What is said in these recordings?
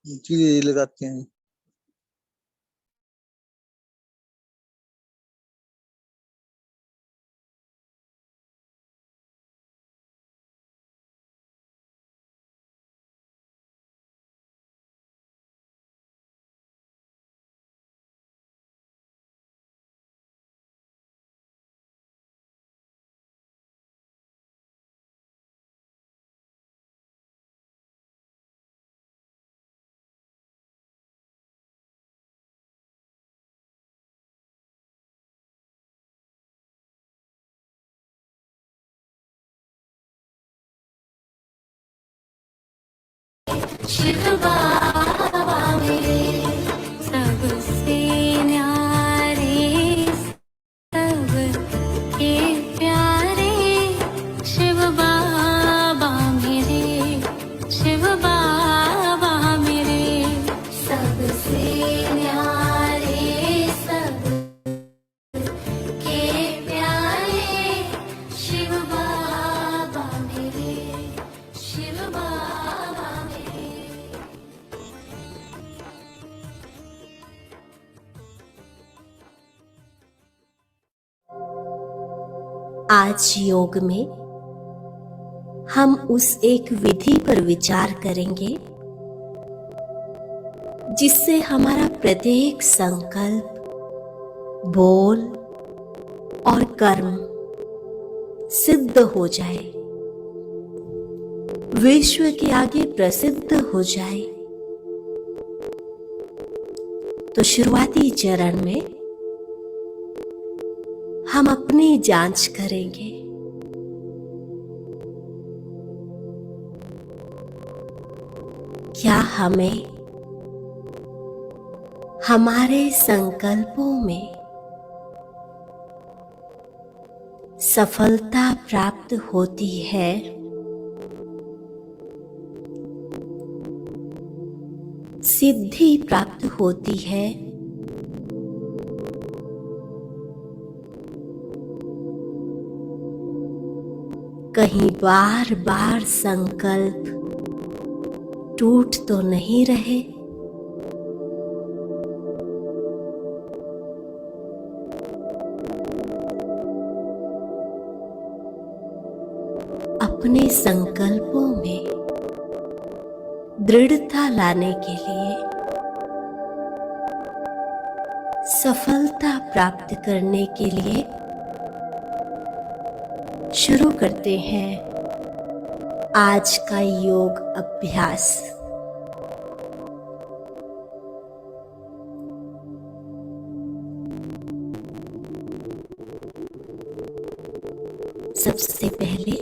चीजें लगाते हैं। शिव बाबा मेरे सबसे न्यारे, सबके प्यारे। शिव बाबा मेरे, शिव बाबा मेरे सबसे न्यारे, सबके प्यारे। शिव बाबा मेरे, शिव बाबा मेरे। आज योग में हम उस एक विधि पर विचार करेंगे जिससे हमारा प्रत्येक संकल्प, बोल और कर्म सिद्ध हो जाए, विश्व के आगे प्रसिद्ध हो जाए। तो शुरुआती चरण में हम अपनी जांच करेंगे। क्या हमें हमारे संकल्पों में सफलता प्राप्त होती है? सिद्धि प्राप्त होती है? कहीं बार बार संकल्प टूट तो नहीं रहे? अपने संकल्पों में दृढ़ता लाने के लिए, सफलता प्राप्त करने के लिए शुरू करते हैं आज का योग अभ्यास। सबसे पहले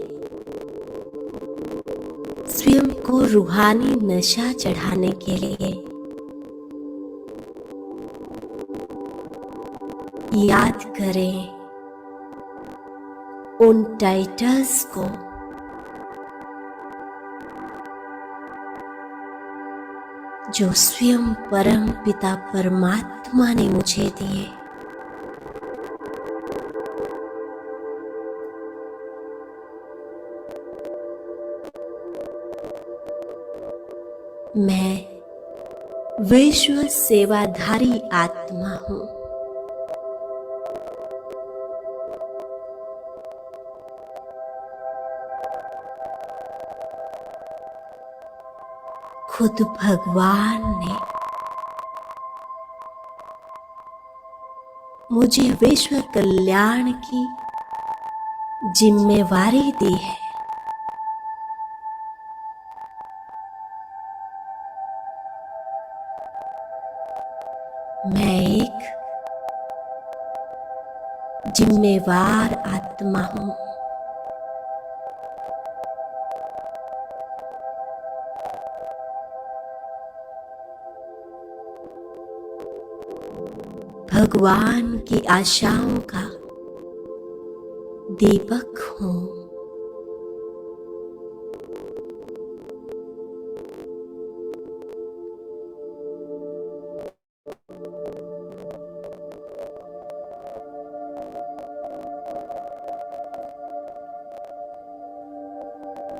स्वयं को रूहानी नशा चढ़ाने के लिए याद करें उन टाइटल्स को जो स्वयं परम पिता परमात्मा ने मुझे दिए। मैं विश्व सेवाधारी आत्मा हूं। खुद भगवान ने मुझे विश्व कल्याण की जिम्मेवारी दी है। मैं एक जिम्मेवार आत्मा हूं। भगवान की आशाओं का दीपक हूं।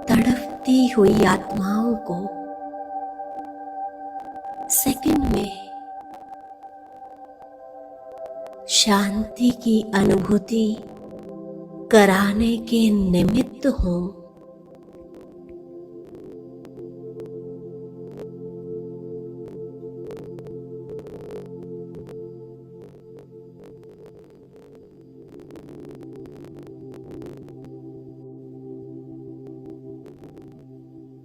तड़पती हुई आत्माओं को सेकंड में शांति की अनुभूति कराने के निमित्त हूं।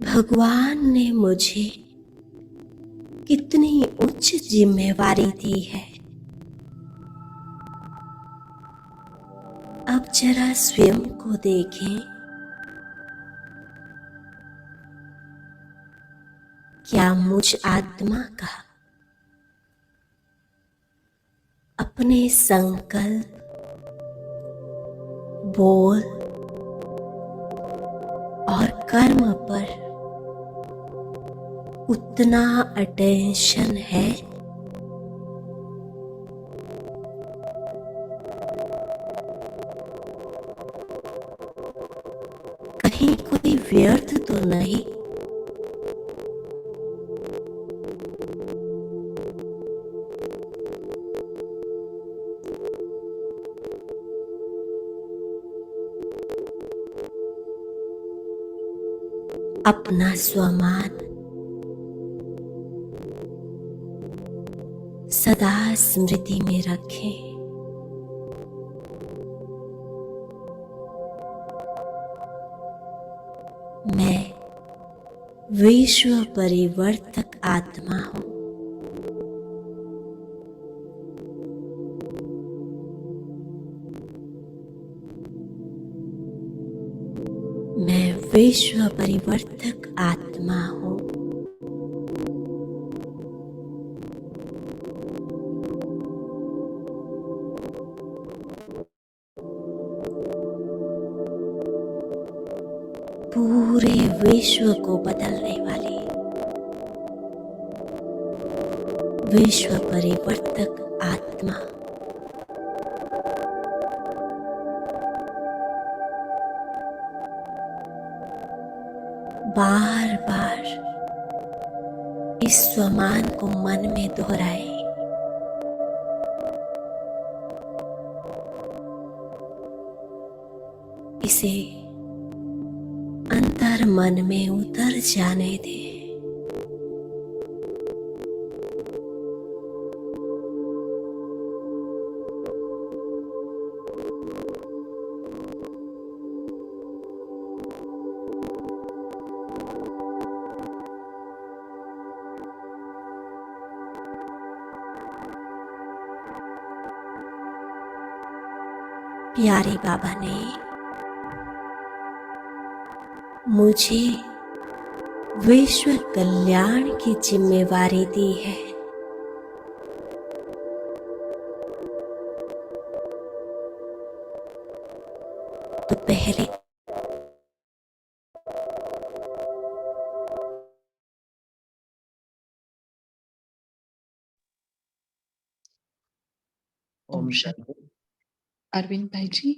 भगवान ने मुझे कितनी उच्च जिम्मेवारी दी है। अब जरा स्वयं को देखें, क्या मुझ आत्मा का अपने संकल्प, बोल और कर्म पर उतना अटेंशन है? कहीं कोई व्यर्थ तो नहीं? अपना स्वमान सदा स्मृति में रखें। मैं विश्व परिवर्तक आत्मा हूं। मैं विश्व परिवर्तक आत्मा हूं। पूरे विश्व को बदलने वाली विश्व परिवर्तक आत्मा। बार बार इस स्वमान को मन में दोहराए। इसे अंतर मन में उतर जाने दे। प्यारे बाबा ने मुझे विश्व कल्याण की जिम्मेवारी दी है। तो पहले ओम शांति। अरविंद भाई जी,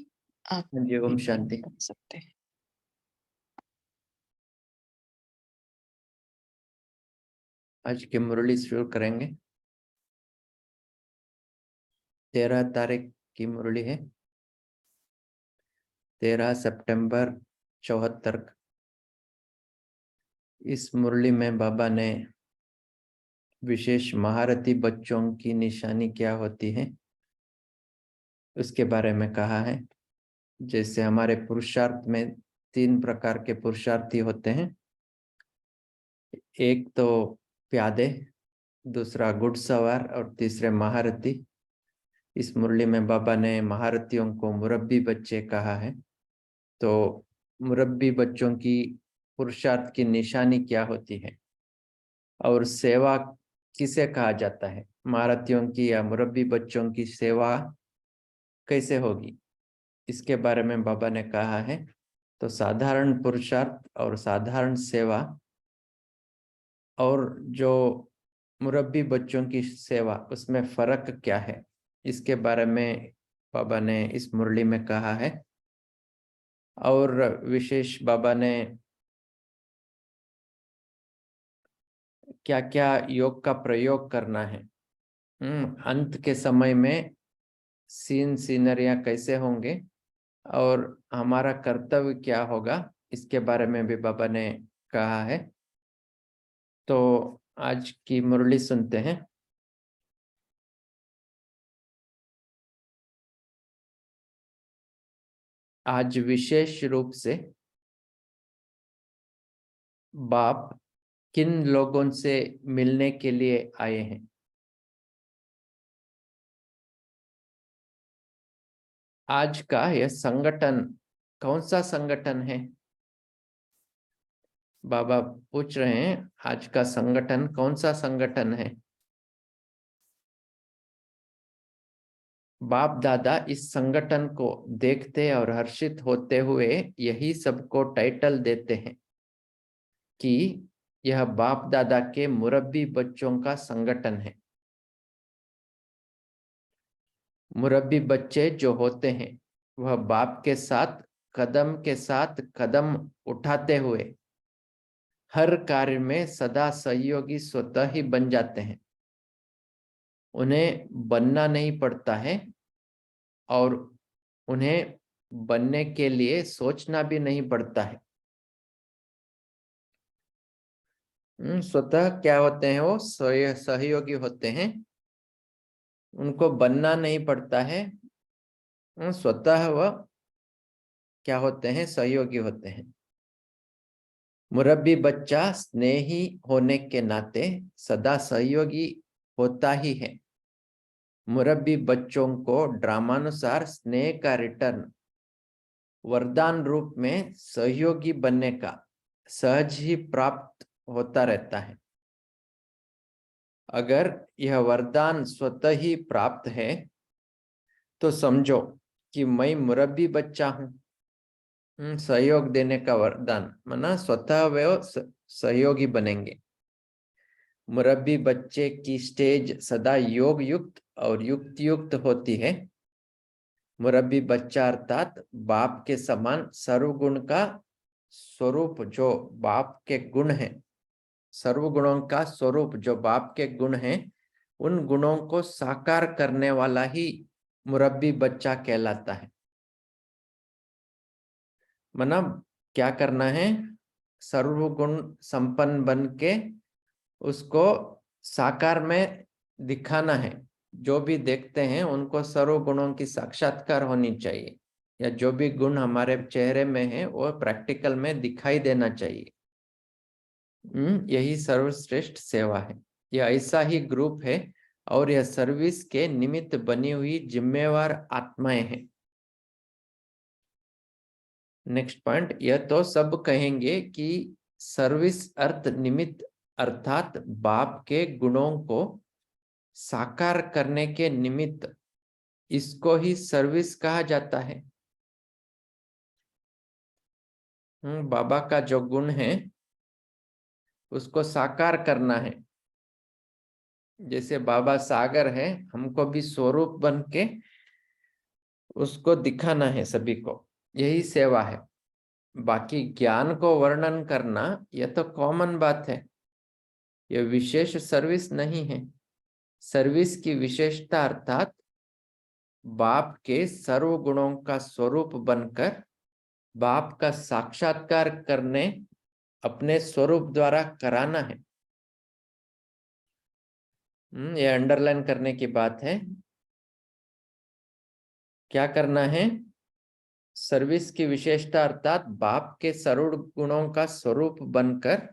आप जी ओम शांति। कर सकते हैं। आज की मुरली शुरू करेंगे। 13 तारीख की मुरली है, 13 सितंबर 74। इस मुरली में बाबा ने विशेष महारथी बच्चों की निशानी क्या होती है उसके बारे में कहा है। जैसे हमारे पुरुषार्थ में 3 प्रकार के पुरुषार्थी होते हैं। एक तो प्यादे, दूसरा घुड़सवार और तीसरे महारथी। इस मुरली में बाबा ने महारथियों को मुरब्बी बच्चे कहा है। तो मुरब्बी बच्चों की पुरुषार्थ की निशानी क्या होती है और सेवा किसे कहा जाता है, महारथियों की या मुरब्बी बच्चों की सेवा कैसे होगी, इसके बारे में बाबा ने कहा है। तो साधारण पुरुषार्थ और साधारण सेवा और जो मुरब्बी बच्चों की सेवा, उसमें फर्क क्या है, इसके बारे में बाबा ने इस मुरली में कहा है। और विशेष बाबा ने क्या क्या योग का प्रयोग करना है, अंत के समय में सीनरियां कैसे होंगे और हमारा कर्तव्य क्या होगा, इसके बारे में भी बाबा ने कहा है। तो आज की मुरली सुनते हैं। आज विशेष रूप से बाप किन लोगों से मिलने के लिए आए हैं। आज का यह संगठन कौन सा संगठन है? बाबा पूछ रहे हैं, आज का संगठन कौन सा संगठन है? बाप दादा इस संगठन को देखते और हर्षित होते हुए यही सबको टाइटल देते हैं कि यह बाप दादा के मुरब्बी बच्चों का संगठन है। मुरब्बी बच्चे जो होते हैं वह बाप के साथ कदम उठाते हुए हर कार्य में सदा सहयोगी स्वतः ही बन जाते हैं। उन्हें बनना नहीं पड़ता है और उन्हें बनने के लिए सोचना भी नहीं पड़ता है। स्वतः क्या होते हैं? वो सहयोगी होते हैं, उनको बनना नहीं पड़ता है। स्वतः वह क्या होते हैं? सहयोगी होते हैं। मुरब्बी बच्चा स्नेही होने के नाते सदा सहयोगी होता ही है। मुरब्बी बच्चों को ड्रामानुसार स्नेह का रिटर्न वरदान रूप में सहयोगी बनने का सहज ही प्राप्त होता रहता है। अगर यह वरदान स्वतः ही प्राप्त है तो समझो कि मैं मुरब्बी बच्चा हूं। सहयोग देने का वरदान माना स्वतः वे सहयोगी बनेंगे। मुरब्बी बच्चे की स्टेज सदा योग युक्त और युक्त युक्त होती है। मुरब्बी बच्चा अर्थात बाप के समान सर्वगुण का स्वरूप जो बाप के गुण हैं, सर्वगुणों का स्वरूप जो बाप के गुण हैं, उन गुणों को साकार करने वाला ही मुरब्बी बच्चा कहलाता है। मतलब क्या करना है? सर्वगुण संपन्न बन के उसको साकार में दिखाना है। जो भी देखते हैं उनको सर्वगुणों की साक्षात्कार होनी चाहिए, या जो भी गुण हमारे चेहरे में है वो प्रैक्टिकल में दिखाई देना चाहिए। यही सर्वश्रेष्ठ सेवा है। यह ऐसा ही ग्रुप है और यह सर्विस के निमित्त बनी हुई जिम्मेवार आत्माएं हैं। नेक्स्ट पॉइंट, यह तो सब कहेंगे कि सर्विस अर्थ निमित्त अर्थात बाप के गुणों को साकार करने के निमित्त, इसको ही सर्विस कहा जाता है। बाबा का जो गुण है उसको साकार करना है। जैसे बाबा सागर है, हमको भी स्वरूप बन के उसको दिखाना है सभी को, यही सेवा है। बाकी ज्ञान को वर्णन करना यह तो कॉमन बात है, यह विशेष सर्विस नहीं है। सर्विस की विशेषता अर्थात बाप के सर्व गुणों का स्वरूप बनकर बाप का साक्षात्कार करने अपने स्वरूप द्वारा कराना है। यह अंडरलाइन करने की बात है। क्या करना है? सर्विस की विशेषता अर्थात बाप के सर्व गुणों का स्वरूप बनकर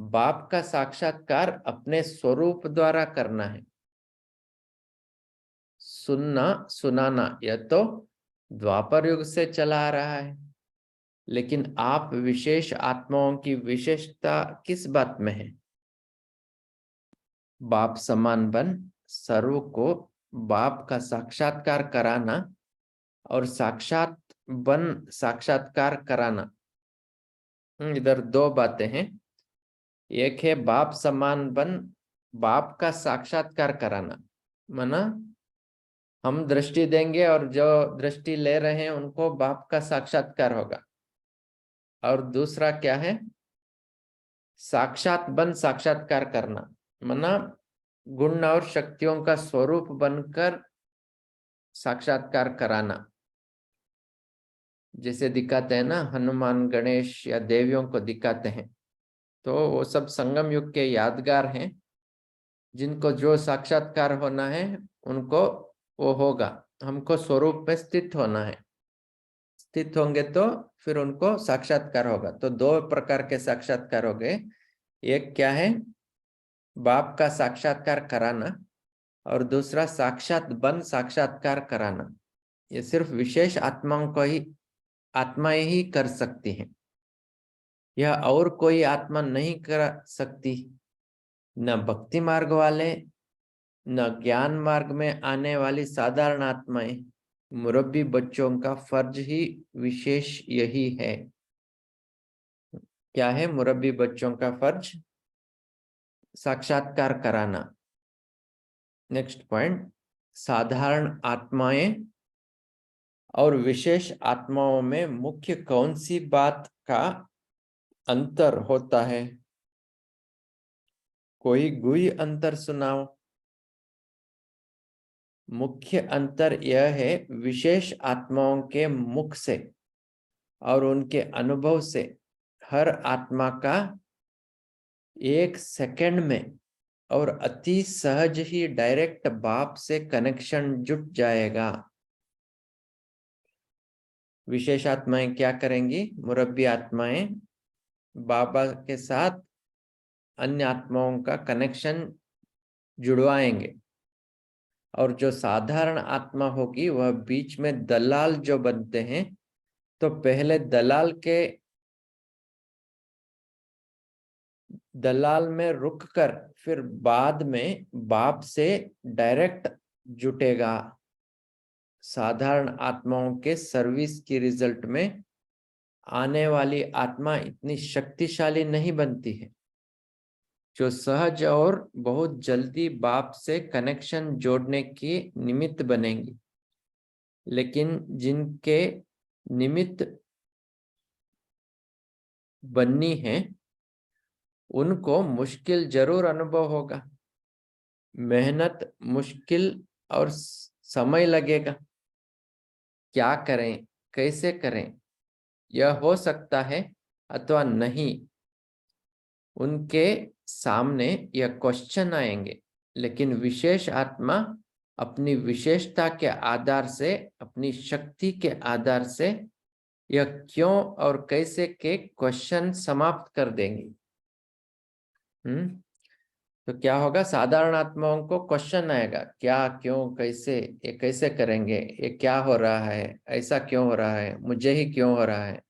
बाप का साक्षात्कार अपने स्वरूप द्वारा करना है। सुनना सुनाना यह तो द्वापर युग से चला आ रहा है, लेकिन आप विशेष आत्माओं की विशेषता किस बात में है? बाप समान बन सर्व को बाप का साक्षात्कार कराना और साक्षात्कार कराना। इधर दो बातें हैं। एक है बाप समान बन बाप का साक्षात्कार कराना, माना हम दृष्टि देंगे और जो दृष्टि ले रहे हैं उनको बाप का साक्षात्कार होगा। और दूसरा क्या है? साक्षात बन साक्षात्कार करना, माना गुण और शक्तियों का स्वरूप बनकर साक्षात्कार कराना। जैसे दिखाते हैं ना, हनुमान, गणेश या देवियों को दिखाते हैं, तो वो सब संगम युग के यादगार हैं। जिनको जो साक्षात्कार होना है उनको वो होगा। हमको स्वरूप में स्थित होना है, स्थित होंगे तो फिर उनको साक्षात्कार होगा। तो दो प्रकार के साक्षात्कार हो गए। एक क्या है, बाप का साक्षात्कार कराना, और दूसरा साक्षात बन साक्षात्कार कराना। ये सिर्फ विशेष आत्माओं को ही, आत्माएं ही कर सकती हैं। यह और कोई आत्मा नहीं कर सकती। न भक्ति मार्ग वाले, न ज्ञान मार्ग में आने वाली साधारण आत्माएं। मुरब्बी बच्चों का फर्ज ही विशेष यही है। क्या है मुरब्बी बच्चों का फर्ज? साक्षात्कार कराना। नेक्स्ट पॉइंट, साधारण आत्माएं और विशेष आत्माओं में मुख्य कौन सी बात का अंतर होता है? कोई गुही अंतर सुनाओ। मुख्य अंतर यह है, विशेष आत्माओं के मुख से और उनके अनुभव से हर आत्मा का एक सेकंड में और अति सहज ही डायरेक्ट बाप से कनेक्शन जुट जाएगा। विशेष आत्माएं क्या करेंगी? मुरब्बी आत्माएं बाबा के साथ अन्य आत्माओं का कनेक्शन जुड़वाएंगे, और जो साधारण आत्मा होगी वह बीच में दलाल जो बनते हैं, तो पहले दलाल में रुक कर फिर बाद में बाप से डायरेक्ट जुटेगा। साधारण आत्माओं के सर्विस की रिजल्ट में आने वाली आत्मा इतनी शक्तिशाली नहीं बनती है, जो सहज और बहुत जल्दी बाप से कनेक्शन जोड़ने की निमित्त बनेंगी। लेकिन जिनके निमित्त बननी है उनको मुश्किल जरूर अनुभव होगा। मेहनत, मुश्किल और समय लगेगा। क्या करें, कैसे करें, यह हो सकता है अथवा नहीं, उनके सामने यह क्वेश्चन आएंगे। लेकिन विशेष आत्मा अपनी विशेषता के आधार से, अपनी शक्ति के आधार से यह क्यों और कैसे के क्वेश्चन समाप्त कर देंगे। तो क्या होगा? साधारण आत्माओं को क्वेश्चन आएगा, क्या, क्यों, कैसे, ये कैसे करेंगे, ये क्या हो रहा है, ऐसा क्यों हो रहा है, मुझे ही क्यों हो रहा है।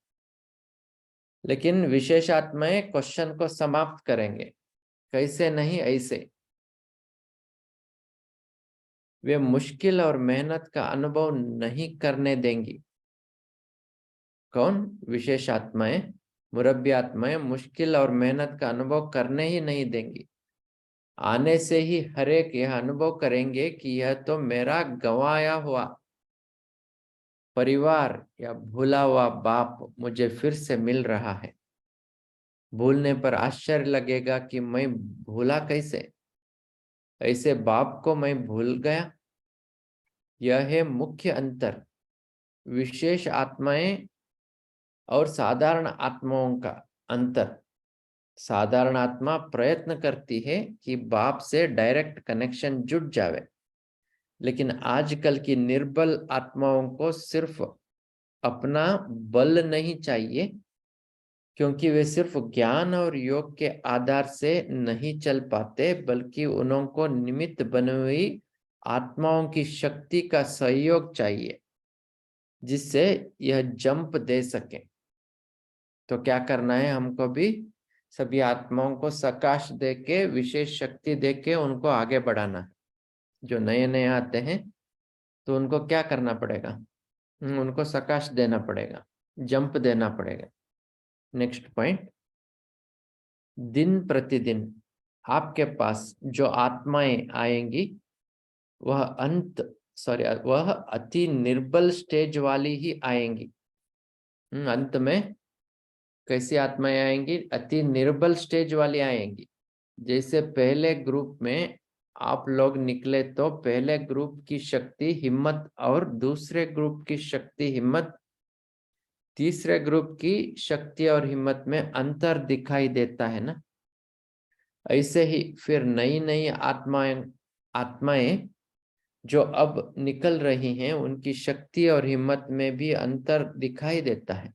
लेकिन विशेष आत्माएं क्वेश्चन को समाप्त करेंगे, कैसे नहीं, ऐसे। वे मुश्किल और मेहनत का अनुभव नहीं करने देंगी। कौन? विशेष आत्माएं, मुरब्बी आत्माएं मुश्किल और मेहनत का अनुभव करने ही नहीं देंगी। आने से ही हर एक यह अनुभव करेंगे कि यह तो मेरा गंवाया हुआ परिवार या भूला हुआ बाप मुझे फिर से मिल रहा है। भूलने पर आश्चर्य लगेगा कि मैं भूला कैसे, ऐसे बाप को मैं भूल गया। यह है मुख्य अंतर विशेष आत्माएं और साधारण आत्माओं का अंतर। साधारण आत्मा प्रयत्न करती है कि बाप से डायरेक्ट कनेक्शन जुट जावे, लेकिन आजकल की निर्बल आत्माओं को सिर्फ अपना बल नहीं चाहिए, क्योंकि वे सिर्फ ज्ञान और योग के आधार से नहीं चल पाते, बल्कि उनको निमित्त बनी हुई आत्माओं की शक्ति का सहयोग चाहिए, जिससे यह जंप दे सके। तो क्या करना है? हमको भी सभी आत्माओं को सकाश देके, विशेष शक्ति देके उनको आगे बढ़ाना है। जो नए नए आते हैं तो उनको क्या करना पड़ेगा? उनको सकाश देना पड़ेगा, जंप देना पड़ेगा। नेक्स्ट पॉइंट, दिन प्रतिदिन आपके पास जो आत्माएं आएंगी वह वह अति निर्बल स्टेज वाली ही आएंगी। अंत में कैसी आत्माएं आएंगी? अति निर्बल स्टेज वाली आएंगी। जैसे पहले ग्रुप में आप लोग निकले तो पहले ग्रुप की शक्ति हिम्मत और दूसरे ग्रुप की शक्ति हिम्मत, तीसरे ग्रुप की शक्ति और हिम्मत में अंतर दिखाई देता है ना। ऐसे ही फिर नई नई आत्माएं जो अब निकल रही हैं उनकी शक्ति और हिम्मत में भी अंतर दिखाई देता है।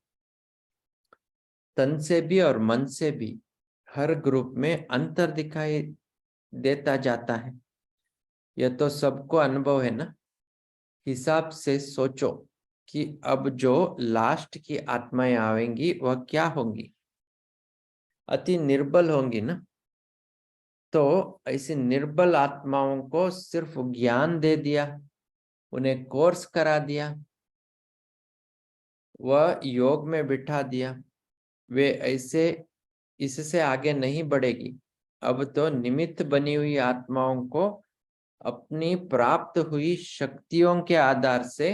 तन से भी और मन से भी हर ग्रुप में अंतर दिखाई देता जाता है। यह तो सबको अनुभव है ना। हिसाब से सोचो कि अब जो लास्ट की आत्माएं आवेंगी वह क्या होंगी? अति निर्बल होंगी ना। तो ऐसी निर्बल आत्माओं को सिर्फ ज्ञान दे दिया, उन्हें कोर्स करा दिया, वह योग में बिठा दिया, वे ऐसे इससे आगे नहीं बढ़ेगी। अब तो निमित्त बनी हुई आत्माओं को अपनी प्राप्त हुई शक्तियों के आधार से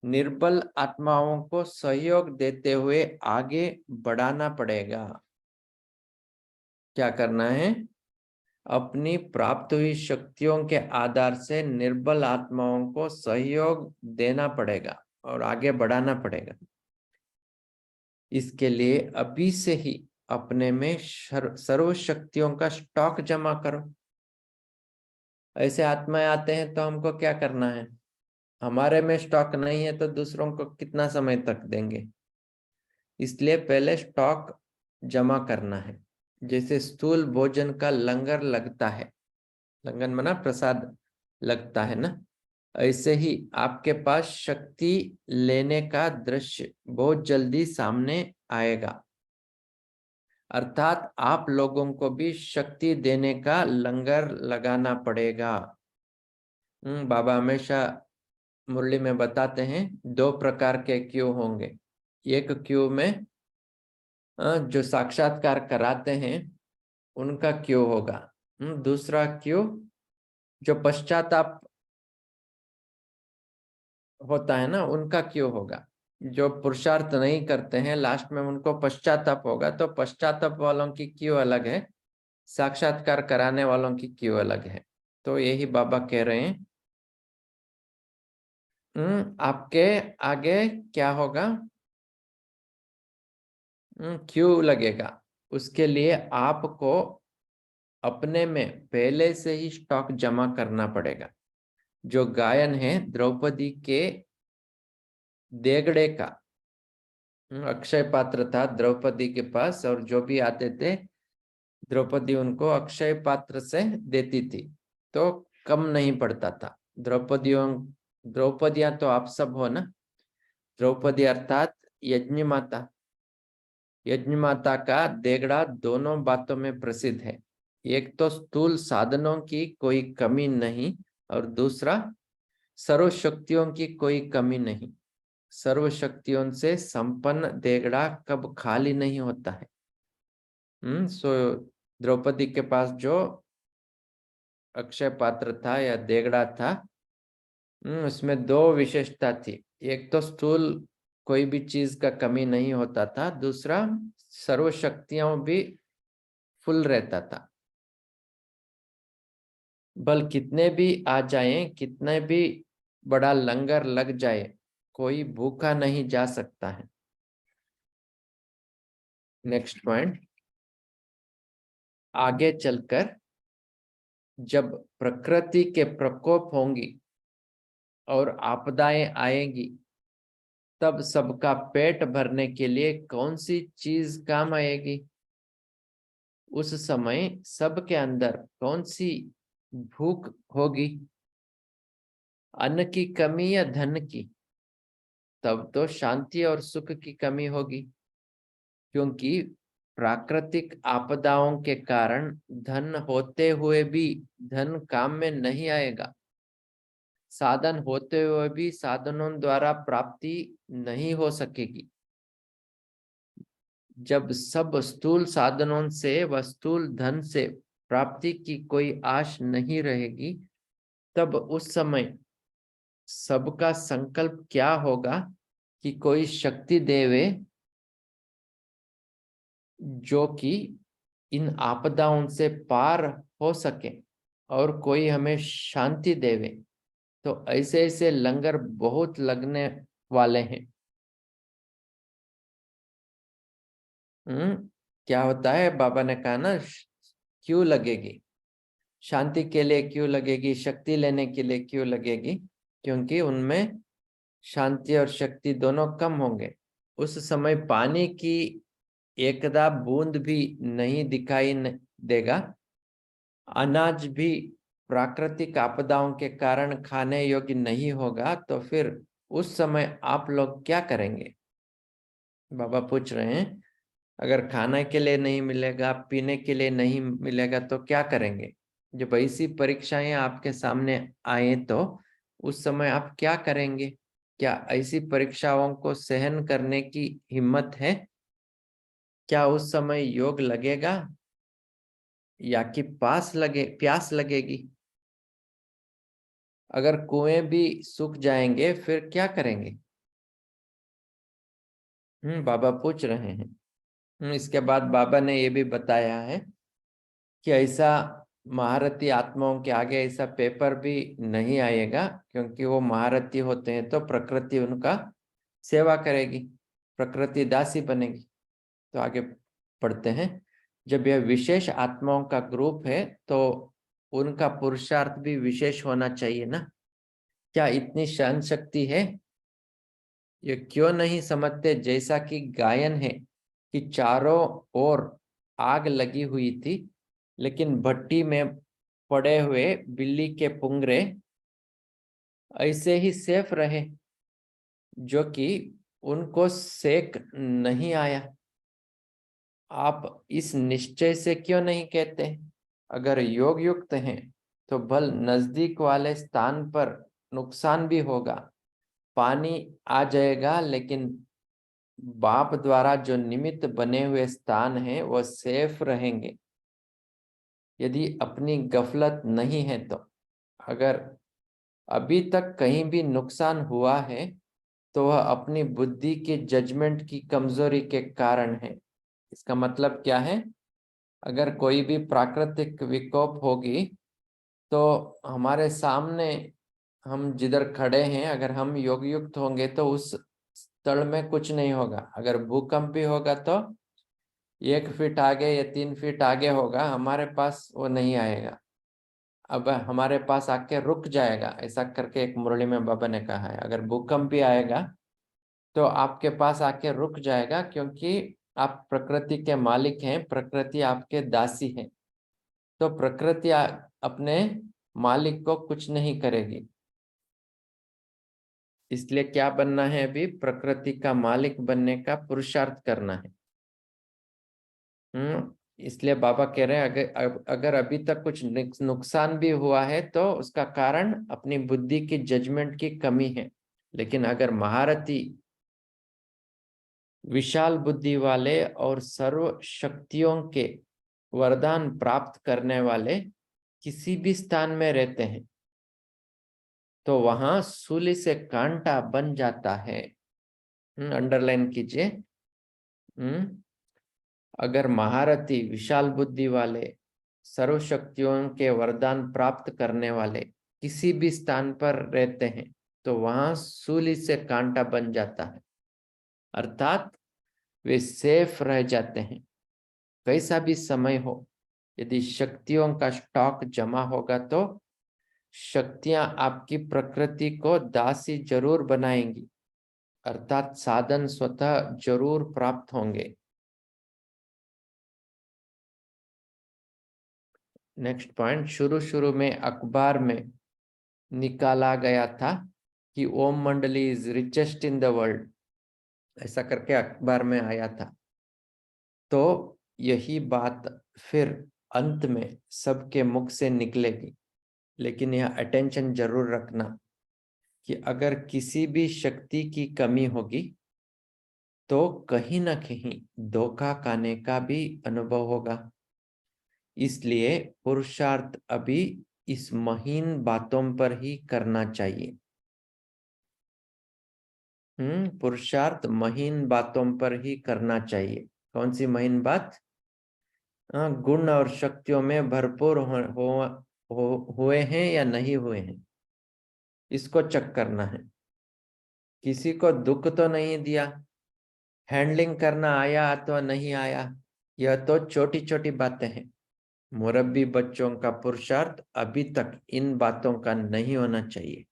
निर्बल आत्माओं को सहयोग देते हुए आगे बढ़ाना पड़ेगा। क्या करना है? अपनी प्राप्त हुई शक्तियों के आधार से निर्बल आत्माओं को सहयोग देना पड़ेगा और आगे बढ़ाना पड़ेगा। इसके लिए अभी से ही अपने में सर्व शक्तियों का स्टॉक जमा करो। ऐसे आत्माएं आते हैं तो हमको क्या करना है? हमारे में स्टॉक नहीं है तो दूसरों को कितना समय तक देंगे? इसलिए पहले स्टॉक जमा करना है। जैसे स्थूल भोजन का लंगर लगता है, लंगर माना प्रसाद लगता है ना, ऐसे ही आपके पास शक्ति लेने का दृश्य बहुत जल्दी सामने आएगा। अर्थात आप लोगों को भी शक्ति देने का लंगर लगाना पड़ेगा। बाबा हमेशा मुरली में बताते हैं 2 प्रकार के क्यू होंगे। एक क्यू में जो साक्षात्कार कराते हैं उनका क्यू होगा। दूसरा क्यू जो पश्चाताप होता है ना उनका क्यों होगा। जो पुरुषार्थ नहीं करते हैं लास्ट में उनको पश्चाताप होगा। तो पश्चाताप वालों की क्यों अलग है, साक्षात्कार कराने वालों की क्यों अलग है। तो यही बाबा कह रहे हैं आपके आगे क्या होगा, क्यों लगेगा। उसके लिए आपको अपने में पहले से ही स्टॉक जमा करना पड़ेगा। जो गायन है द्रौपदी के देगड़े का, अक्षय पात्र था द्रौपदी के पास और जो भी आते थे द्रौपदी उनको अक्षय पात्र से देती थी तो कम नहीं पड़ता था। द्रौपदियां तो आप सब हो ना। द्रौपदी अर्थात यज्ञ माता। यज्ञ माता का देगड़ा दोनों बातों में प्रसिद्ध है। एक तो स्थूल साधनों की कोई कमी नहीं और दूसरा सर्व शक्तियों की कोई कमी नहीं। सर्व शक्तियों से संपन्न देगड़ा कब खाली नहीं होता है। सो द्रौपदी के पास जो अक्षय पात्र था या देगड़ा था उसमें 2 विशेषता थी। एक तो स्थूल कोई भी चीज का कमी नहीं होता था, दूसरा सर्व शक्तियां भी फुल रहता था। बल कितने भी आ जाएं, कितने भी बड़ा लंगर लग जाए, कोई भूखा नहीं जा सकता है। नेक्स्ट पॉइंट, आगे चलकर जब प्रकृति के प्रकोप होंगी और आपदाएं आएंगी तब सबका पेट भरने के लिए कौन सी चीज काम आएगी? उस समय सबके अंदर कौन सी भूख होगी? अन्न की कमी या धन की? तब तो शांति और सुख की कमी होगी, क्योंकि प्राकृतिक आपदाओं के कारण धन होते हुए भी धन काम में नहीं आएगा। साधन होते हुए भी साधनों द्वारा प्राप्ति नहीं हो सकेगी। जब सब स्थूल साधनों से व स्थूल धन से प्राप्ति की कोई आश नहीं रहेगी तब उस समय सबका संकल्प क्या होगा कि कोई शक्ति देवे जो कि इन आपदाओं से पार हो सके और कोई हमें शांति देवे। तो ऐसे ऐसे लंगर बहुत लगने वाले हैं। क्या होता है, बाबा ने कहा ना, क्यों लगेगी, शांति के लिए क्यों लगेगी, शक्ति लेने के लिए क्यों लगेगी, क्योंकि उनमें शांति और शक्ति दोनों कम होंगे। उस समय पानी की एकदा बूंद भी नहीं दिखाई देगा, अनाज भी प्राकृतिक आपदाओं के कारण खाने योग्य नहीं होगा। तो फिर उस समय आप लोग क्या करेंगे? बाबा पूछ रहे हैं, अगर खाने के लिए नहीं मिलेगा, पीने के लिए नहीं मिलेगा तो क्या करेंगे? जब ऐसी परीक्षाएं आपके सामने आए तो उस समय आप क्या करेंगे? क्या ऐसी परीक्षाओं को सहन करने की हिम्मत है? क्या उस समय योग लगेगा या कि प्यास लगेगी? अगर कुएं भी सूख जाएंगे फिर क्या करेंगे? बाबा पूछ रहे हैं। इसके बाद बाबा ने ये भी बताया है कि ऐसा महारथी आत्माओं के आगे ऐसा पेपर भी नहीं आएगा, क्योंकि वो महारथी होते हैं तो प्रकृति उनका सेवा करेगी, प्रकृति दासी बनेगी। तो आगे पढ़ते हैं, जब यह विशेष आत्माओं का ग्रुप है तो उनका पुरुषार्थ भी विशेष होना चाहिए ना। क्या इतनी सहन शक्ति है? ये क्यों नहीं समझते? जैसा कि गायन है कि चारों ओर आग लगी हुई थी, लेकिन भट्टी में पड़े हुए बिल्ली के पुंगरे ऐसे ही सेफ रहे, जो कि उनको सेक नहीं आया। आप इस निश्चय से क्यों नहीं कहते? अगर योग युक्त हैं तो भल नजदीक वाले स्थान पर नुकसान भी होगा, पानी आ जाएगा, लेकिन बाप द्वारा जो निमित्त बने हुए स्थान हैं वो सेफ रहेंगे। यदि अपनी गफलत नहीं है तो अगर अभी तक कहीं भी नुकसान हुआ है तो वह अपनी बुद्धि के जजमेंट की कमजोरी के कारण है। इसका मतलब क्या है? अगर कोई भी प्राकृतिक विकोप होगी तो हमारे सामने हम जिधर खड़े हैं, अगर हम योग युक्त होंगे तो उस स्थल में कुछ नहीं होगा। अगर भूकंप भी होगा तो 1 फीट आगे या 3 फीट आगे होगा, हमारे पास वो नहीं आएगा, अब हमारे पास आके रुक जाएगा। ऐसा करके एक मुरली में बाबा ने कहा है, अगर भूकंप भी आएगा तो आपके पास आके रुक जाएगा, क्योंकि आप प्रकृति के मालिक हैं, प्रकृति आपके दासी है। तो प्रकृति अपने मालिक को कुछ नहीं करेगी। इसलिए क्या बनना है? अभी प्रकृति का मालिक बनने का पुरुषार्थ करना है। इसलिए बाबा कह रहे हैं, अगर अभी तक कुछ नुकसान भी हुआ है तो उसका कारण अपनी बुद्धि की जजमेंट की कमी है। लेकिन अगर महारथी विशाल बुद्धि वाले और सर्व शक्तियों के वरदान प्राप्त करने वाले किसी भी स्थान में रहते हैं तो वहां सूली से कांटा बन जाता है। अंडरलाइन कीजिए। अगर महारथी विशाल बुद्धि वाले सर्व शक्तियों के वरदान प्राप्त करने वाले किसी भी स्थान पर रहते हैं तो वहां सूली से कांटा बन जाता है, अर्थात वे सेफ रह जाते हैं। कैसा भी समय हो, यदि शक्तियों का स्टॉक जमा होगा तो शक्तियां आपकी प्रकृति को दासी जरूर बनाएंगी, अर्थात साधन स्वतः जरूर प्राप्त होंगे। नेक्स्ट पॉइंट, शुरू में अखबार में निकाला गया था कि ओम मंडली is richest in the world, ऐसा करके अखबार में आया था। तो यही बात फिर अंत में सबके मुख से निकलेगी। लेकिन यह अटेंशन जरूर रखना कि अगर किसी भी शक्ति की कमी होगी तो कहीं ना कहीं धोखा खाने का भी अनुभव होगा। इसलिए पुरुषार्थ अभी इस महीन बातों पर ही करना चाहिए। पुरुषार्थ महीन बातों पर ही करना चाहिए। कौन सी महीन बात? गुण और शक्तियों में भरपूर हुए हैं या नहीं हुए हैं, इसको चेक करना है। किसी को दुख तो नहीं दिया, हैंडलिंग करना आया अथवा नहीं आया, यह तो छोटी छोटी बातें हैं। मुरब्बी बच्चों का पुरुषार्थ अभी तक इन बातों का नहीं होना चाहिए।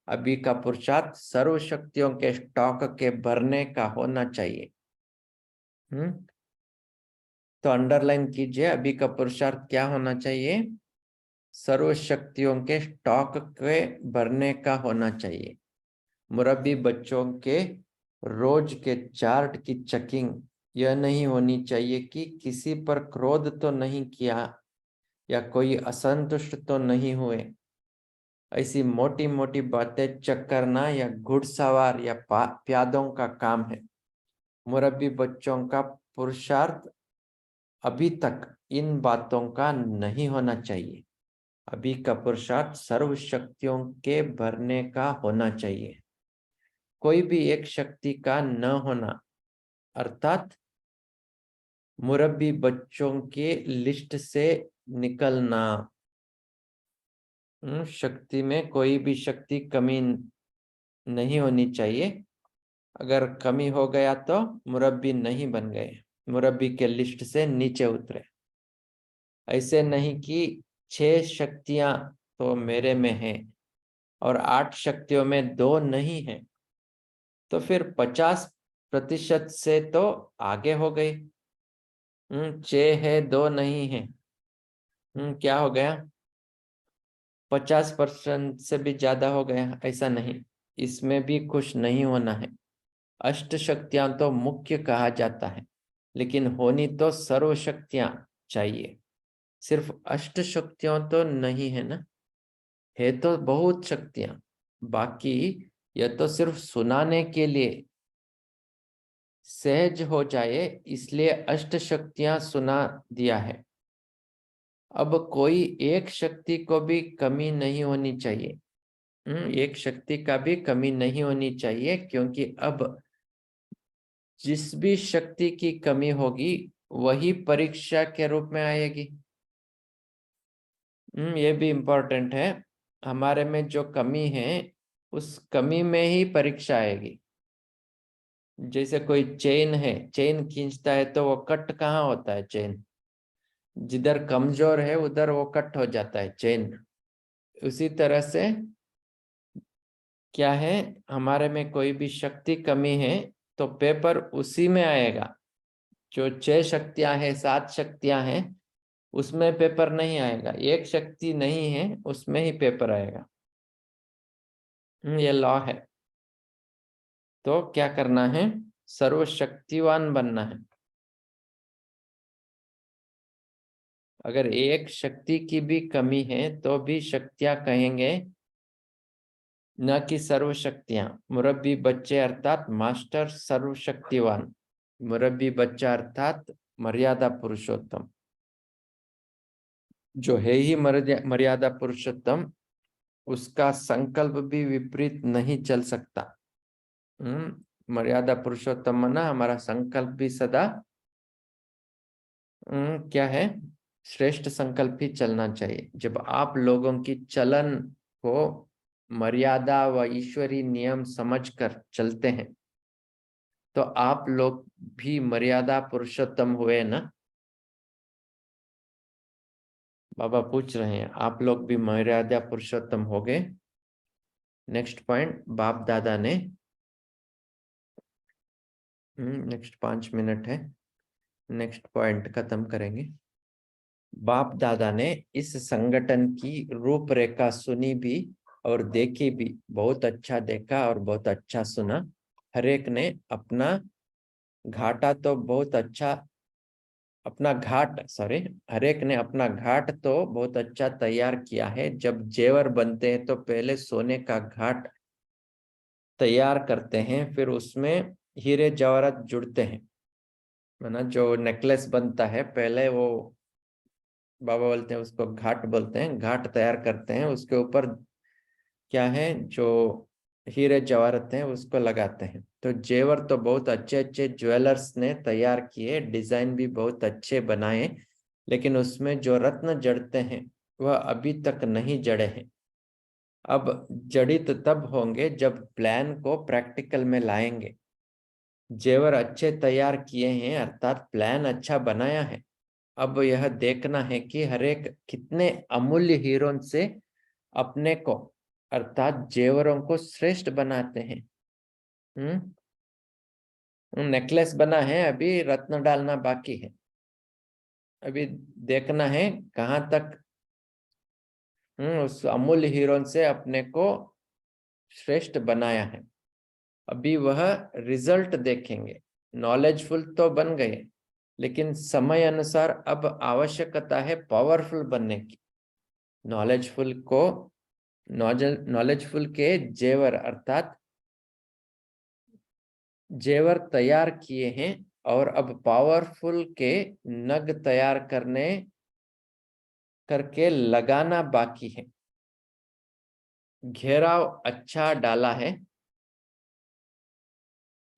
अभी का पुरुषार्थ सर्व शक्तियों के स्टॉक के भरने का होना चाहिए। तो अंडरलाइन कीजिए, अभी का पुरुषार्थ क्या होना चाहिए? सर्व शक्तियों के स्टॉक के भरने का होना चाहिए। मुरब्बी बच्चों के रोज के चार्ट की चेकिंग यह नहीं होनी चाहिए कि किसी पर क्रोध तो नहीं किया या कोई असंतुष्ट तो नहीं हुए। ऐसी मोटी मोटी बातें चेक करना या घुड़सवार या प्यादों का काम है। मुरब्बी बच्चों का पुरुषार्थ अभी तक इन बातों का नहीं होना चाहिए। अभी का पुरुषार्थ सर्व शक्तियों के भरने का होना चाहिए। कोई भी एक शक्ति का न होना अर्थात मुरब्बी बच्चों के लिस्ट से निकलना। शक्ति में कोई भी शक्ति कमी नहीं होनी चाहिए। अगर कमी हो गया तो मुरब्बी नहीं बन गए, मुरब्बी के लिस्ट से नीचे उतरे। ऐसे नहीं कि 6 शक्तियां तो मेरे में हैं और 8 शक्तियों में 2 नहीं है, तो फिर 50% से तो आगे हो गई। 6 है 2 नहीं है, क्या हो गया? 50% से भी ज्यादा हो गया। ऐसा नहीं, इसमें भी खुश नहीं होना है। अष्ट शक्तियां तो मुख्य कहा जाता है, लेकिन होनी तो सर्व शक्तियां चाहिए। सिर्फ अष्ट शक्तियां तो नहीं है ना, है तो बहुत शक्तियां। बाकी यह तो सिर्फ सुनाने के लिए सहज हो जाए, इसलिए अष्ट शक्तियां सुना दिया है। अब कोई एक शक्ति को भी कमी नहीं होनी चाहिए। एक शक्ति का भी कमी नहीं होनी चाहिए, क्योंकि अब जिस भी शक्ति की कमी होगी वही परीक्षा के रूप में आएगी। ये भी इम्पोर्टेंट है। हमारे में जो कमी है उस कमी में ही परीक्षा आएगी। जैसे कोई चेन है, चेन खींचता है तो वो कट कहाँ होता है? चेन जिधर कमजोर है उधर वो कट हो जाता है चेन। उसी तरह से क्या है, हमारे में कोई भी शक्ति कमी है तो पेपर उसी में आएगा। जो 6 शक्तियां हैं, 7 शक्तियां हैं, उसमें पेपर नहीं आएगा। एक शक्ति नहीं है उसमें ही पेपर आएगा। ये लॉ है। तो क्या करना है? सर्वशक्तिवान बनना है। अगर एक शक्ति की भी कमी है तो भी शक्तियां कहेंगे, न कि सर्वशक्तियां। मुरब्बी बच्चे अर्थात मास्टर सर्वशक्तिवान, मुरब्बी बच्चा अर्थात मर्यादा पुरुषोत्तम। जो है ही मर्यादा पुरुषोत्तम, उसका संकल्प भी विपरीत नहीं चल सकता। मर्यादा पुरुषोत्तम मना हमारा संकल्प भी सदा क्या है? श्रेष्ठ संकल्प ही चलना चाहिए। जब आप लोगों की चलन को मर्यादा व ईश्वरी नियम समझकर चलते हैं तो आप लोग भी मर्यादा पुरुषोत्तम हुए ना। बाबा पूछ रहे हैं, आप लोग भी मर्यादा पुरुषोत्तम हो गए? नेक्स्ट पॉइंट, बाप दादा ने नेक्स्ट 5 मिनट है, नेक्स्ट पॉइंट खत्म करेंगे। बाप दादा ने इस संगठन की रूपरेखा सुनी भी और देखी भी। बहुत अच्छा देखा और बहुत अच्छा सुना। हर एक ने अपना घाटा तो बहुत अच्छा अपना घाट सॉरी हर एक ने अपना घाट तो बहुत अच्छा तैयार किया है। जब जेवर बनते हैं तो पहले सोने का घाट तैयार करते हैं, फिर उसमें हीरे जवाहरात जुड़ते हैं। ना जो नेकलेस बनता है पहले वो बाबा बोलते हैं उसको घाट बोलते हैं। घाट तैयार करते हैं, उसके ऊपर क्या है जो हीरे जवाहरत हैं उसको लगाते हैं। तो जेवर तो बहुत अच्छे अच्छे ज्वेलर्स ने तैयार किए, डिजाइन भी बहुत अच्छे बनाए, लेकिन उसमें जो रत्न जड़ते हैं वह अभी तक नहीं जड़े हैं। अब जड़ित तब होंगे जब प्लान को प्रैक्टिकल में लाएंगे। जेवर अच्छे तैयार किए हैं अर्थात प्लान अच्छा बनाया है। अब यह देखना है कि हर एक कितने अमूल्य हीरों से अपने को अर्थात जेवरों को श्रेष्ठ बनाते हैं। नेकलेस बना है, अभी रत्न डालना बाकी है। अभी देखना है कहाँ तक उस अमूल्य हीरों से अपने को श्रेष्ठ बनाया है। अभी वह रिजल्ट देखेंगे। नॉलेजफुल तो बन गए, लेकिन समय अनुसार अब आवश्यकता है पावरफुल बनने की। नॉलेजफुल के जेवर अर्थात जेवर तैयार किए हैं और अब पावरफुल के नग तैयार करके लगाना बाकी है। घेराव अच्छा डाला है,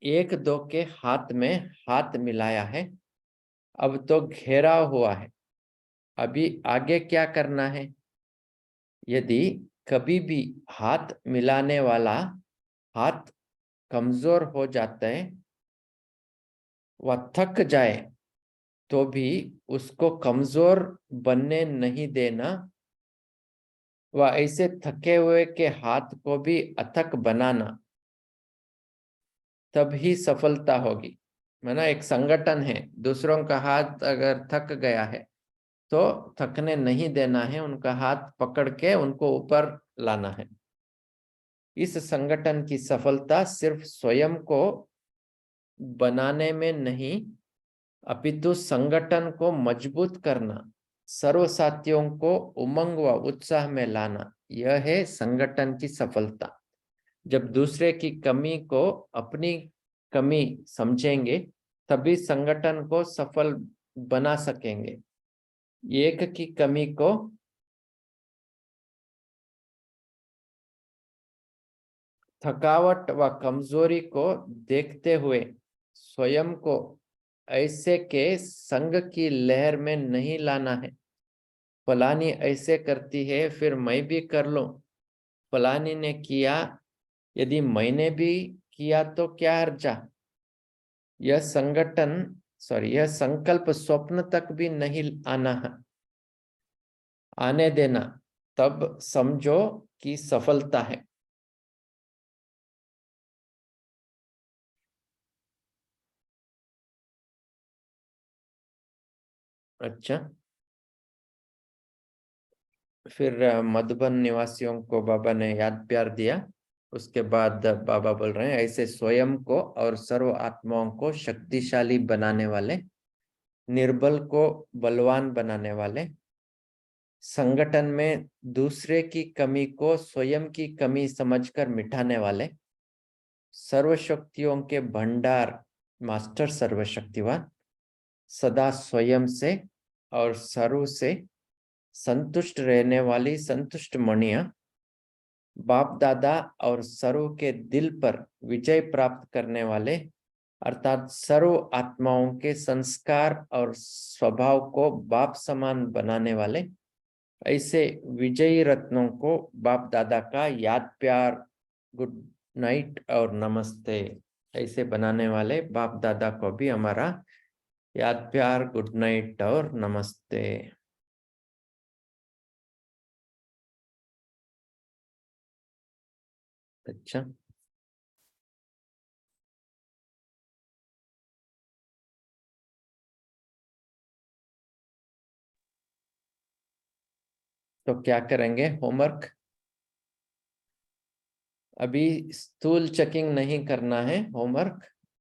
एक दो के हाथ में हाथ मिलाया है, अब तो घेराव हुआ है। अभी आगे क्या करना है? यदि कभी भी हाथ मिलाने वाला हाथ कमजोर हो जाता है, वह थक जाए, तो भी उसको कमजोर बनने नहीं देना। वह ऐसे थके हुए के हाथ को भी अथक बनाना, तब ही सफलता होगी। माना एक संगठन है, दूसरों का हाथ अगर थक गया है तो थकने नहीं देना है, उनका हाथ पकड़ के उनको ऊपर लाना है। इस संगठन की सफलता सिर्फ स्वयं को बनाने में नहीं, अपितु संगठन को मजबूत करना, सर्व साथियों को उमंग व उत्साह में लाना, यह है संगठन की सफलता। जब दूसरे की कमी को अपनी कमी समझेंगे, तभी संगठन को सफल बना सकेंगे। एक की कमी को थकावट व कमजोरी को देखते हुए स्वयं को ऐसे के संग की लहर में नहीं लाना है। फलानी ऐसे करती है, फिर मैं भी कर लूं। फलानी ने किया, यदि मैंने भी किया तो क्या हर्जा। यह यह संकल्प स्वप्न तक भी नहीं आने देना, तब समझो कि सफलता है। अच्छा, फिर मधुबन निवासियों को बाबा ने याद प्यार दिया। उसके बाद बाबा बोल रहे हैं, ऐसे स्वयं को और सर्व आत्माओं को शक्तिशाली बनाने वाले, निर्बल को बलवान बनाने वाले, संगठन में दूसरे की कमी को स्वयं की कमी समझकर मिटाने वाले, सर्वशक्तियों के भंडार मास्टर सर्वशक्तिवान, सदा स्वयं से और सर्व से संतुष्ट रहने वाली संतुष्ट मणिया, बाप दादा और सर्व के दिल पर विजय प्राप्त करने वाले, अर्थात सर्व आत्माओं के संस्कार और स्वभाव को बाप समान बनाने वाले, ऐसे विजयी रत्नों को बाप दादा का याद प्यार, गुड नाइट और नमस्ते ऐसे बनाने वाले बाप दादा को भी हमारा याद प्यार, गुड नाइट और नमस्ते। अच्छा, तो क्या करेंगे? होमवर्क अभी स्थूल चेकिंग नहीं करना है। होमवर्क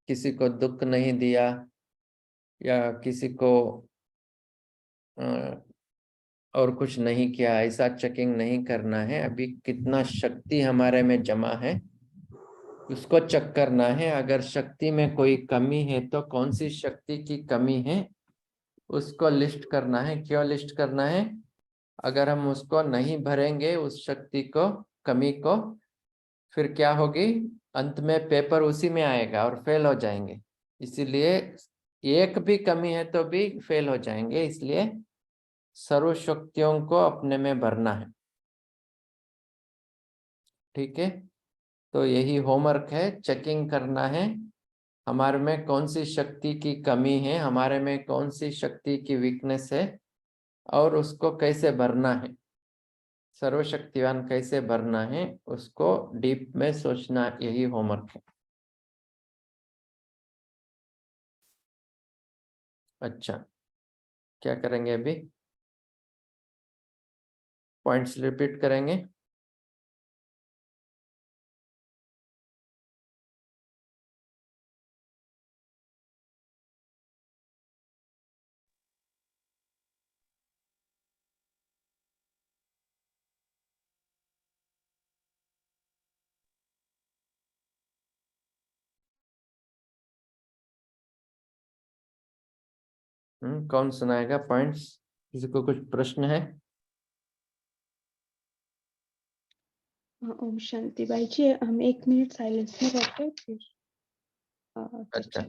किसी को दुख नहीं दिया या किसी को और कुछ नहीं किया, ऐसा चेकिंग नहीं करना है। अभी कितना शक्ति हमारे में जमा है उसको चेक करना है। अगर शक्ति में कोई कमी है तो कौन सी शक्ति की कमी है उसको लिस्ट करना है। क्यों लिस्ट करना है? अगर हम उसको नहीं भरेंगे, उस शक्ति को, कमी को, फिर क्या होगी, अंत में पेपर उसी में आएगा और फेल हो जाएंगे। इसीलिए एक भी कमी है तो भी फेल हो जाएंगे, इसलिए सर्व शक्तियों को अपने में भरना है। ठीक है, तो यही होमवर्क है, चेकिंग करना है हमारे में कौन सी शक्ति की कमी है, हमारे में कौन सी शक्ति की वीकनेस है, और उसको कैसे भरना है, सर्वशक्तिवान कैसे भरना है, उसको डीप में सोचना, यही होमवर्क है। अच्छा, क्या करेंगे अभी, पॉइंट्स रिपीट करेंगे। कौन सुनाएगा पॉइंट्स, किसी को कुछ प्रश्न है? ओम शांति भाई जी, हम 1 मिनट साइलेंस में रहते हैं फिर अच्छा, चर्चा।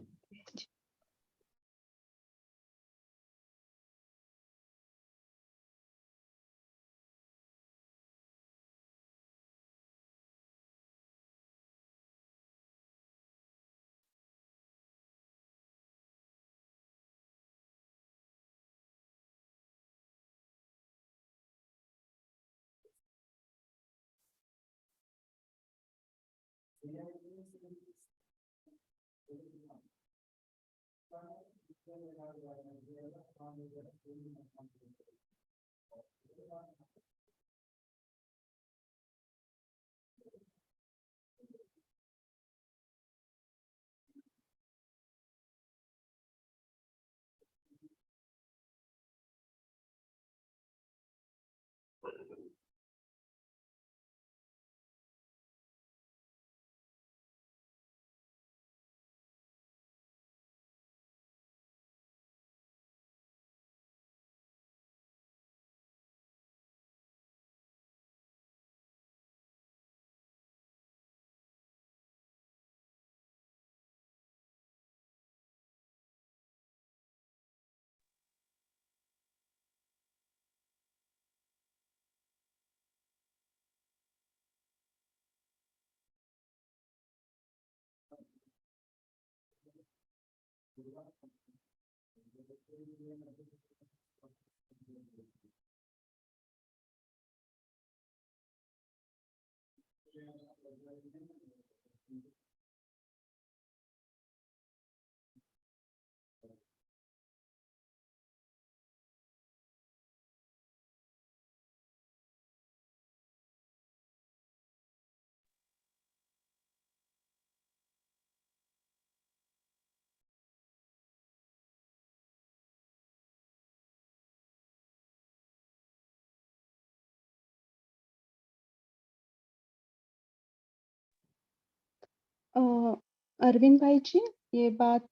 अरविंद भाई जी, ये बात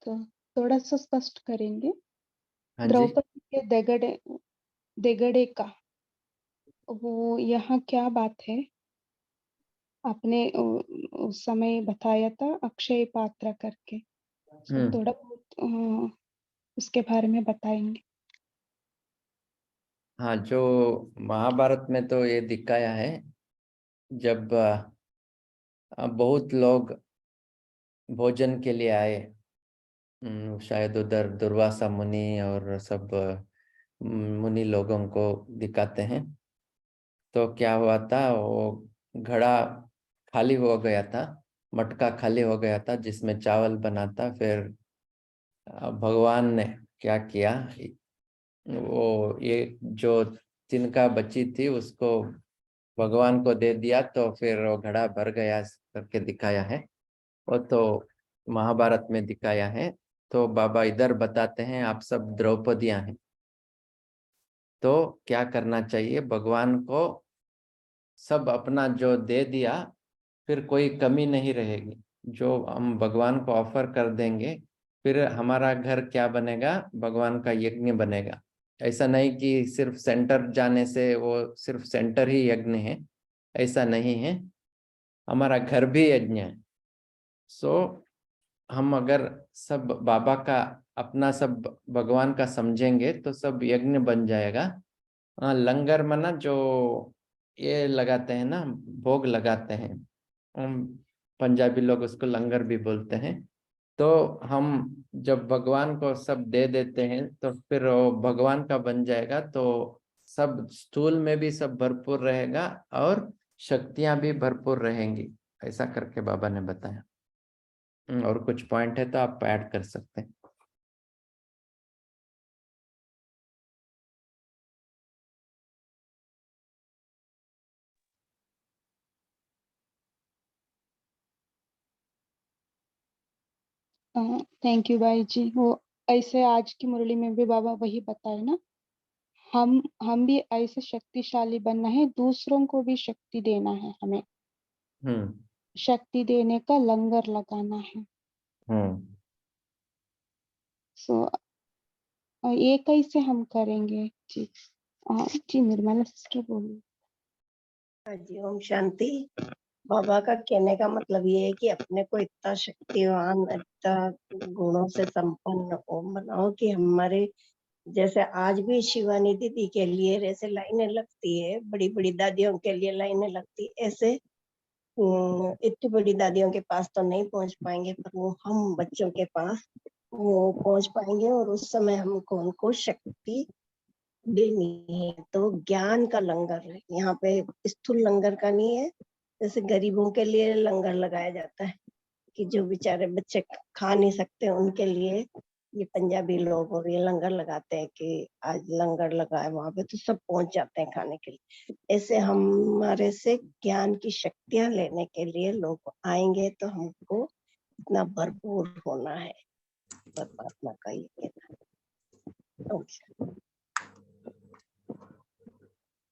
थोड़ा सा स्पष्ट करेंगे। हाँ जी। द्रौपदी के देगड़े का वो यहाँ क्या बात है? आपने उस समय बताया था अक्षय पात्र करके, तो थोड़ा बहुत उसके बारे में बताएंगे। हाँ, जो महाभारत में तो ये दिखाया है, जब बहुत लोग भोजन के लिए आए, शायद उधर दुर्वासा मुनि और सब मुनि लोगों को दिखाते हैं। तो क्या हुआ था, वो घड़ा खाली हो गया था, मटका खाली हो गया था जिसमें चावल बना था। फिर भगवान ने क्या किया, वो ये जो तिनका बची थी उसको भगवान को दे दिया, तो फिर वो घड़ा भर गया करके दिखाया है। वो तो महाभारत में दिखाया है। तो बाबा इधर बताते हैं आप सब द्रौपदियां हैं, तो क्या करना चाहिए, भगवान को सब अपना जो दे दिया, फिर कोई कमी नहीं रहेगी। जो हम भगवान को ऑफर कर देंगे, फिर हमारा घर क्या बनेगा, भगवान का यज्ञ बनेगा। ऐसा नहीं कि सिर्फ सेंटर जाने से वो सिर्फ सेंटर ही यज्ञ है, ऐसा नहीं है। हमारा घर भी यज्ञ है। सो हम अगर सब बाबा का अपना सब भगवान का समझेंगे तो सब यज्ञ बन जाएगा। लंगर मना जो ये लगाते हैं ना, भोग लगाते हैं, पंजाबी लोग उसको लंगर भी बोलते हैं। तो हम जब भगवान को सब दे देते हैं तो फिर वो भगवान का बन जाएगा, तो सब स्थूल में भी सब भरपूर रहेगा और शक्तियां भी भरपूर रहेंगी। ऐसा करके बाबा ने बताया। और कुछ पॉइंट है तो आप ऐड कर सकते हैं। थैंक यू भाई जी। वो ऐसे आज की मुरली में भी बाबा वही बताए ना, हम भी ऐसे शक्तिशाली बनना है, दूसरों को भी शक्ति देना है हमें। हम्म शक्ति देने का लंगर लगाना है। हम्म सो ये कैसे हम करेंगे जी? जी निर्मला सिस्टर बोलिए। हाँ जी, ओम शांति। बाबा का कहने का मतलब ये है कि अपने को इतना शक्तिवान, इतना गुणों से संपन्न ओम बनाओ कि हमारे जैसे आज भी शिवानी दीदी के लिए जैसे लाइनें लगती है, बड़ी बड़ी दादियों के लिए लाइनें लगती है, ऐसे इतनी बड़ी दादियों के पास तो नहीं पहुंच पाएंगे, पर वो हम बच्चों के पास वो पहुंच पाएंगे और उस समय हमको उनको शक्ति देनी है। तो ज्ञान का लंगर है यहाँ पे, स्थूल लंगर का नहीं है। जैसे गरीबों के लिए लंगर लगाया जाता है कि जो बेचारे बच्चे खा नहीं सकते उनके लिए ये पंजाबी लोग और ये लंगर लगाते हैं कि आज लंगर लगा है वहां पे, तो सब पहुंच जाते हैं खाने के लिए। ऐसे हमारे से ज्ञान की शक्तियां लेने के लिए लोग आएंगे, तो हमको इतना भरपूर होना है। परमात्मा का ये कहना है। अच्छा।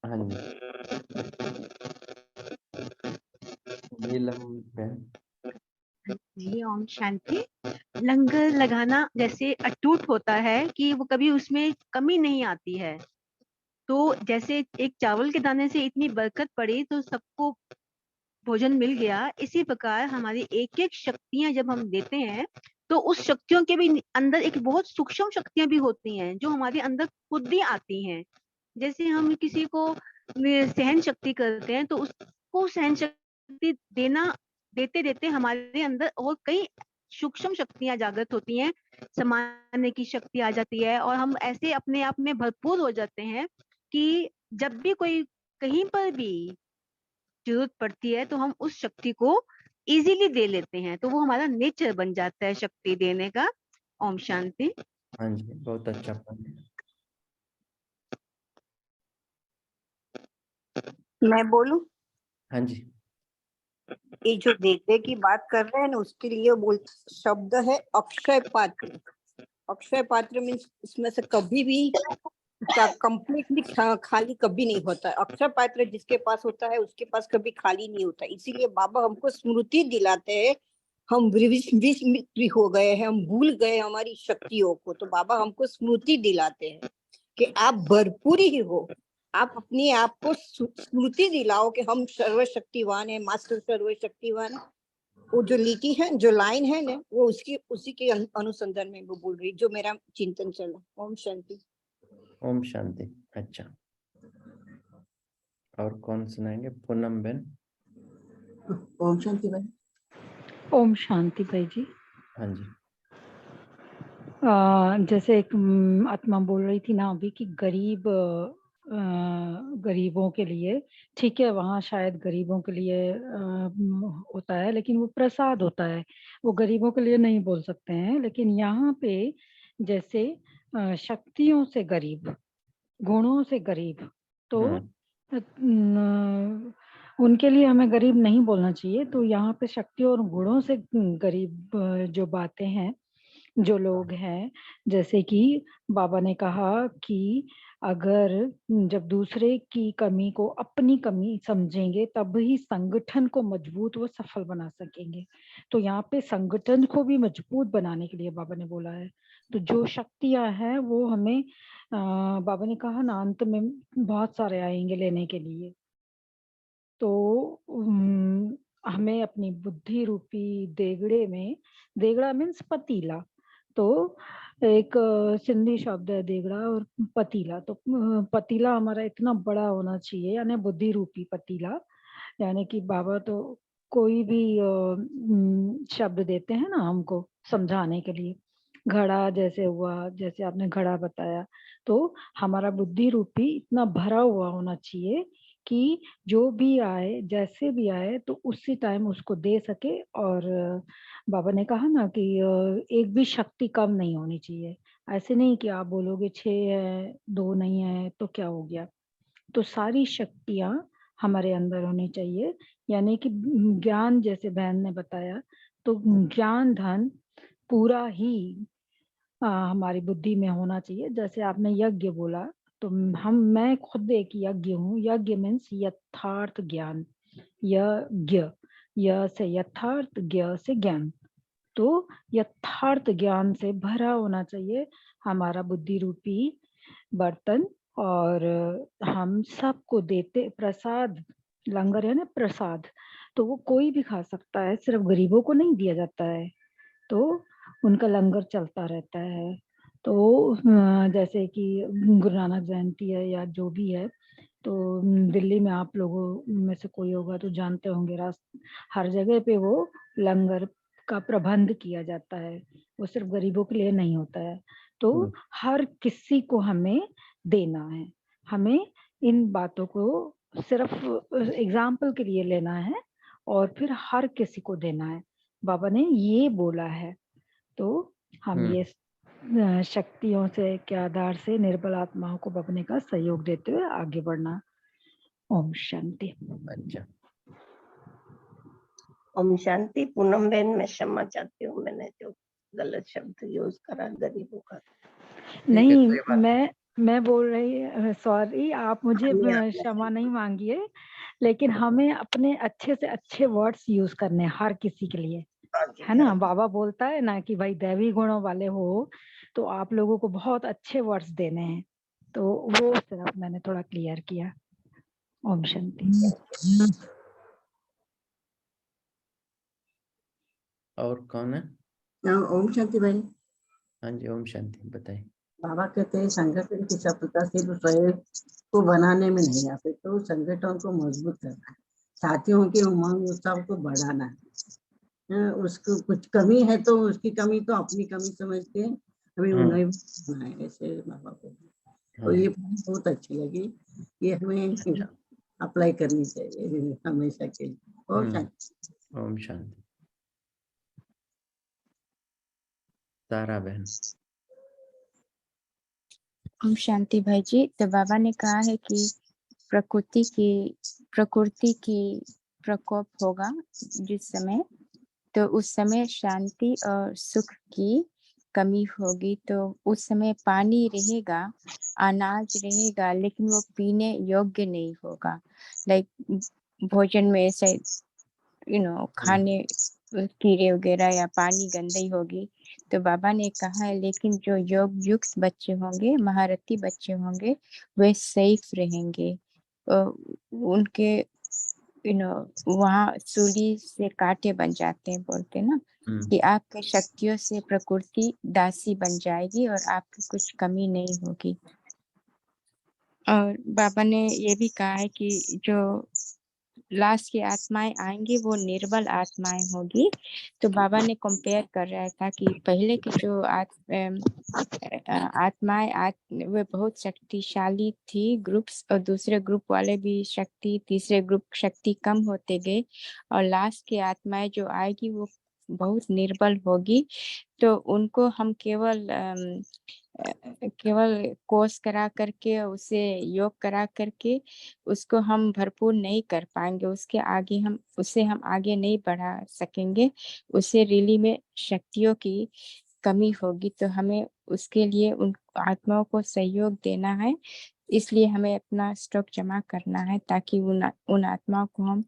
हाँ जी, नीलम बहन। जी ओम शांति। लंगर लगाना जैसे अटूट होता है कि वो कभी उसमें कमी नहीं आती है। तो जैसे एक चावल के दाने से इतनी बरकत पड़ी तो सबको भोजन मिल गया, इसी प्रकार हमारी एक एक शक्तियां जब हम देते हैं तो उस शक्तियों के भी अंदर एक बहुत सूक्ष्म शक्तियां भी होती हैं जो हमारे अंदर खुद भी आती हैं। जैसे हम किसी को सहन शक्ति करते हैं तो उसको सहन शक्ति देना देते देते हमारे अंदर और कई सूक्ष्म शक्तियां जागृत होती हैं, समाने की शक्ति आ जाती है और हम ऐसे अपने आप में भरपूर हो जाते हैं कि जब भी कोई कहीं पर भी जरूरत पड़ती है तो हम उस शक्ति को इजीली दे लेते हैं, तो वो हमारा नेचर बन जाता है शक्ति देने का। ओम शांति। हाँ जी, बहुत अच्छा पॉइंट है। मैं बोलूं? हाँ जी। ये जो देखे की बात कर रहे हैं ना, उसके लिए बोल शब्द है अक्षय पात्र। अक्षय पात्र मीन्स इसमें से कभी भी कंप्लीटली खाली कभी नहीं होता है। अक्षय पात्र जिसके पास होता है उसके पास कभी खाली नहीं होता। इसीलिए बाबा हमको स्मृति दिलाते हैं। हम विस्मृत हो गए हैं, हम भूल गए हमारी शक्तियों को, तो बाबा हमको स्मृति दिलाते हैं कि आप भरपूर ही हो। आप अपने आप को स्मृति दिलाओ कि हम सर्वशक्तिवान है, मास्टर सर्वशक्तिवान। वो जो लिखी है, जो लाइन है ना, वो उसी के अनुसंधान में वो बोल रही, जो मेरा चिंतन चला। ओम शांति। ओम शांति। अच्छा, और कौन सुनाएंगे? पूनम बहन। ओम शांति भाई। ओम शांति भाई जी। हाँ जी। जैसे एक आत्मा बोल रही थी ना अभी कि गरीबों के लिए, ठीक है वहाँ शायद गरीबों के लिए होता है, लेकिन वो प्रसाद होता है, वो गरीबों के लिए नहीं बोल सकते हैं। लेकिन यहाँ पे जैसे शक्तियों से गरीब, गुणों से गरीब, तो उनके लिए हमें गरीब नहीं बोलना चाहिए। तो यहाँ पे शक्ति और गुणों से गरीब जो बातें हैं, जो लोग हैं, जैसे कि बाबा ने कहा कि अगर जब दूसरे की कमी को अपनी कमी समझेंगे तब ही संगठन को मजबूत व सफल बना सकेंगे। तो यहाँ पे संगठन को भी मजबूत बनाने के लिए बाबा ने बोला है। तो जो शक्तियां हैं वो हमें बाबा ने कहा ना अंत में बहुत सारे आएंगे लेने के लिए। तो हमें अपनी बुद्धि रूपी देगड़े में, देगड़ा मीन्स पतीला, तो एक सिंधी शब्द है देगड़ा और पतीला, तो पतीला हमारा इतना बड़ा होना चाहिए, यानी बुद्धि रूपी पतीला। यानी कि बाबा तो कोई भी शब्द देते हैं ना हमको समझाने के लिए, घड़ा जैसे हुआ, जैसे आपने घड़ा बताया, तो हमारा बुद्धि रूपी इतना भरा हुआ होना चाहिए कि जो भी आए, जैसे भी आए, तो उसी टाइम उसको दे सके। और बाबा ने कहा ना कि एक भी शक्ति कम नहीं होनी चाहिए। ऐसे नहीं कि आप बोलोगे 6 है 2 नहीं है तो क्या हो गया, तो सारी शक्तियां हमारे अंदर होनी चाहिए। यानी कि ज्ञान, जैसे बहन ने बताया, तो ज्ञान धन पूरा ही हमारी बुद्धि में होना चाहिए। जैसे आपने यज्ञ बोला, तो मैं खुद एक यज्ञ हूँ। यज्ञ मीन्स यथार्थ ज्ञान, यज्ञ, य से यथार्थ, ज्ञ से ज्ञान, तो यथार्थ ज्ञान से भरा होना चाहिए हमारा बुद्धि रूपी बर्तन। और हम सबको देते प्रसाद, लंगर है ना प्रसाद, तो वो कोई भी खा सकता है, सिर्फ गरीबों को नहीं दिया जाता है, तो उनका लंगर चलता रहता है। तो जैसे कि गुरु नानक जयंती है या जो भी है, तो दिल्ली में आप लोगों में से कोई होगा तो जानते होंगे, हर जगह पे वो लंगर का प्रबंध किया जाता है, वो सिर्फ गरीबों के लिए नहीं होता है। तो हर किसी को हमें देना है, हमें इन बातों को सिर्फ एग्जाम्पल के लिए लेना है और फिर हर किसी को देना है। बाबा ने ये बोला है, तो हम ये शक्तियों से के आधार से निर्बल आत्माओं को बबने का सहयोग देते हुए आगे बढ़ना। ओम शांति। अच्छा, ओम शांति। पूनम बहन, मैं क्षमा चाहती हूँ, मैंने जो गलत शब्द यूज करा गरीबों का। नहीं, मैं बोल रही, सॉरी, आप मुझे क्षमा नहीं मांगिए, लेकिन हमें अपने अच्छे से अच्छे वर्ड्स यूज करने हैं हर किसी के लिए, है ना। बाबा बोलता है ना कि भाई दैवी गुणों वाले हो तो आप लोगों को बहुत अच्छे वर्ड्स देने हैं, तो वो सिर्फ मैंने थोड़ा क्लियर किया। ओम शांति। और कौन है? ओम शांति बहन। हाँ जी, ओम शांति, बताइए। बाबा कहते हैं संगठन की सफलता सिर्फ स्वयं को बनाने में नहीं आती, तो संगठन को मजबूत करना है, साथियों के उमंग उत्साह को बढ़ाना है। उसको कुछ कमी है तो उसकी कमी तो अपनी कमी समझ के हमें उन्हें बनाए, ऐसे बाबा को। तो ये बहुत अच्छी लगी, ये हमें अप्लाई करनी चाहिए हमेशा के लिए। ओम शांति। ओम शांति। तारा बहन। ओम शांति भाई जी। तो बाबा ने कहा है कि प्रकृति की प्रकोप होगा जिस समय, तो उस समय शांति और सुख की कमी होगी। तो उस समय पानी रहेगा, अनाज रहेगा, लेकिन वो पीने योग्य नहीं होगा। लाइक भोजन में ऐसे खाने कीड़े वगैरह या पानी गंदी होगी। तो बाबा ने कहा है लेकिन जो योग युक्त बच्चे होंगे, महारथी बच्चे होंगे, वे सेफ रहेंगे। उनके वहाँ सूली से कांटे बन जाते हैं, बोलते ना कि आपके शक्तियों से प्रकृति दासी बन जाएगी और आपकी कुछ कमी नहीं होगी। और बाबा ने ये भी कहा है कि जो लास्ट की आत्माएं आएंगी वो निर्बल आत्माएं होगी। तो बाबा ने कंपेयर कर रहा था कि पहले की जो आत्माएं वे बहुत शक्तिशाली थी ग्रुप्स, और दूसरे ग्रुप वाले भी शक्ति, तीसरे ग्रुप शक्ति कम होते गए, और लास्ट की आत्माएं जो आएगी वो बहुत निर्बल होगी। तो उनको हम केवल कोर्स करा करके, उसे योग करा करके उसको हम भरपूर नहीं कर पाएंगे, उसे हम आगे नहीं बढ़ा सकेंगे। उसे रिली में शक्तियों की कमी होगी। तो हमें उसके लिए उन आत्माओं को सहयोग देना है, इसलिए हमें अपना स्टॉक जमा करना है ताकि उन आत्माओं को हम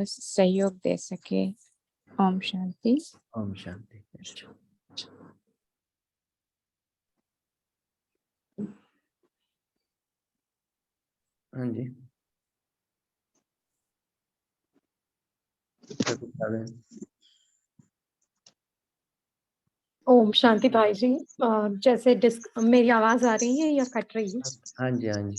सहयोग दे सके। ओम शांति। ओम शांति। अच्छा, हाँ जी। सविता बहन। ओम शांति भाई जी। जैसे मेरी आवाज आ रही है या कट रही है? हाँ जी, हाँ जी।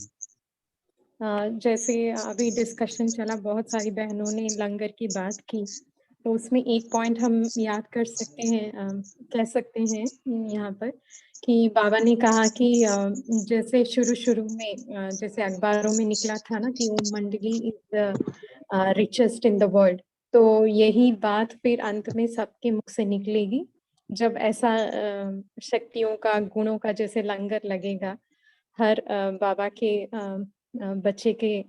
जैसे अभी डिस्कशन चला, बहुत सारी बहनों ने लंगर की बात की, तो उसमें एक पॉइंट हम याद कर सकते हैं, कह सकते हैं यहाँ पर कि बाबा ने कहा कि जैसे शुरू में जैसे अखबारों में निकला था ना कि ओम मंडली is the richest in the world, तो यही बात फिर अंत में सबके मुख से निकलेगी जब ऐसा शक्तियों का, गुणों का जैसे लंगर लगेगा हर बाबा के बच्चे के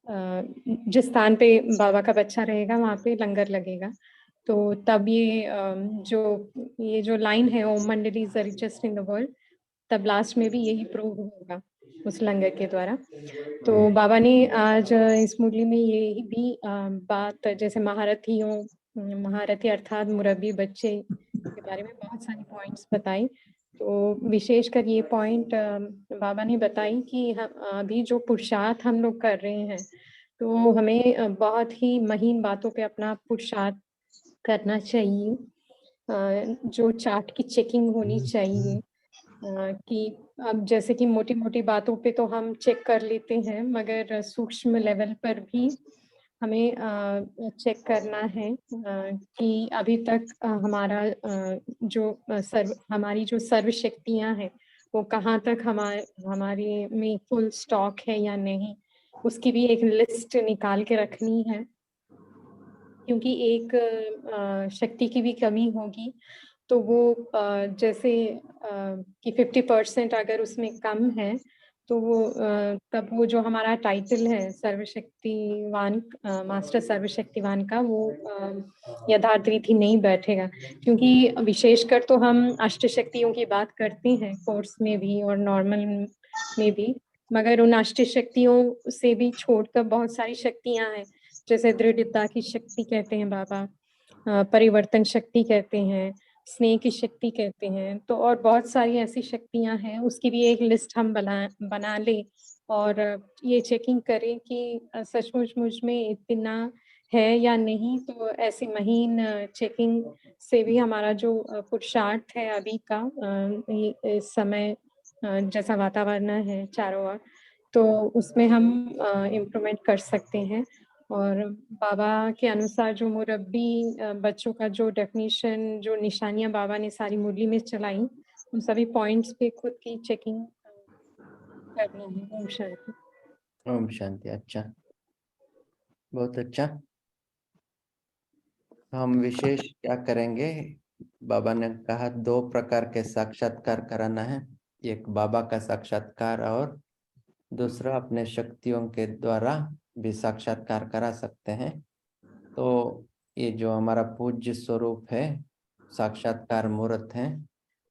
जिस स्थान पे बाबा का बच्चा रहेगा वहाँ पे लंगर लगेगा। तो तब ये जो लाइन है ओम मंडली is the richest in the world, तब लास्ट में भी यही प्रूव होगा उस लंगर के द्वारा। तो बाबा ने आज इस मुरली में यही भी बात, जैसे महारथी अर्थात मुरब्बी बच्चे के बारे में बहुत सारी पॉइंट्स बताई। तो विशेषकर ये पॉइंट बाबा ने बताई कि अभी जो पुरुषार्थ हम लोग कर रहे हैं, तो हमें बहुत ही महीन बातों पे अपना पुरुषार्थ करना चाहिए। जो चार्ट की चेकिंग होनी चाहिए, कि अब जैसे कि मोटी मोटी बातों पे तो हम चेक कर लेते हैं, मगर सूक्ष्म लेवल पर भी हमें चेक करना है कि अभी तक हमारी जो सर्व शक्तियाँ हैं वो कहाँ तक हमारे में फुल स्टॉक है या नहीं, उसकी भी एक लिस्ट निकाल के रखनी है। क्योंकि एक शक्ति की भी कमी होगी तो वो जैसे कि 50% अगर उसमें कम है तो वो तब वो जो हमारा टाइटल है सर्वशक्तिवान, मास्टर सर्वशक्तिवान का, वो यथार्थ रीति नहीं बैठेगा। क्योंकि विशेषकर तो हम अष्टशक्तियों की बात करते हैं कोर्स में भी और नॉर्मल में भी, मगर उन अष्टशक्तियों से भी छोड़कर बहुत सारी शक्तियां हैं, जैसे दृढ़ता की शक्ति कहते हैं बाबा, परिवर्तन शक्ति कहते हैं, स्नेह की शक्ति कहते हैं, तो और बहुत सारी ऐसी शक्तियां हैं, उसकी भी एक लिस्ट हम बना ले और ये चेकिंग करें कि सचमुच मुझ में इतना है या नहीं। तो ऐसी महीन चेकिंग से भी हमारा जो पुरुषार्थ है अभी का इस समय जैसा वातावरण है चारों ओर, तो उसमें हम इम्प्रूवमेंट कर सकते हैं। और बाबा के अनुसार जो मुरब्बी बच्चों का जो डेफिनेशन, जो निशानियां बाबा ने सारी मुरली में चलाई, उन सभी पॉइंट्स पे खुद की चेकिंग करनी है। ओम शांति। ओम शांति। अच्छा, बहुत अच्छा। हम विशेष क्या करेंगे, बाबा ने कहा 2 प्रकार के साक्षात्कार कराना है, एक बाबा का साक्षात्कार और दूसरा अपने शक्तियों के द्वारा भी साक्षात्कार करा सकते हैं। तो ये जो हमारा पूज्य स्वरूप है, साक्षात्कार मूर्त है,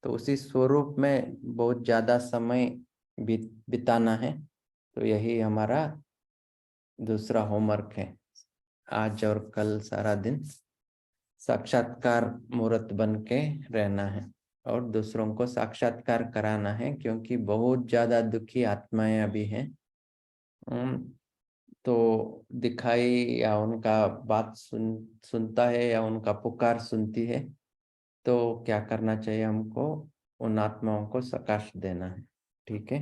तो उसी स्वरूप में बहुत ज्यादा समय बिताना है। तो यही हमारा दूसरा होमवर्क है, आज और कल सारा दिन साक्षात्कार मूर्त बन के रहना है और दूसरों को साक्षात्कार कराना है, क्योंकि बहुत ज्यादा दुखी आत्माएं अभी हैं। तो दिखाई या उनका बात सुनता है या उनका पुकार सुनती है, तो क्या करना चाहिए हमको, उन आत्माओं को प्रकाश देना है। ठीक है,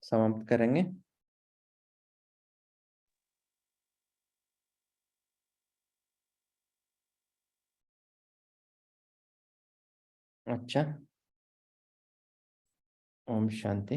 समाप्त करेंगे। अच्छा, ओम शांति।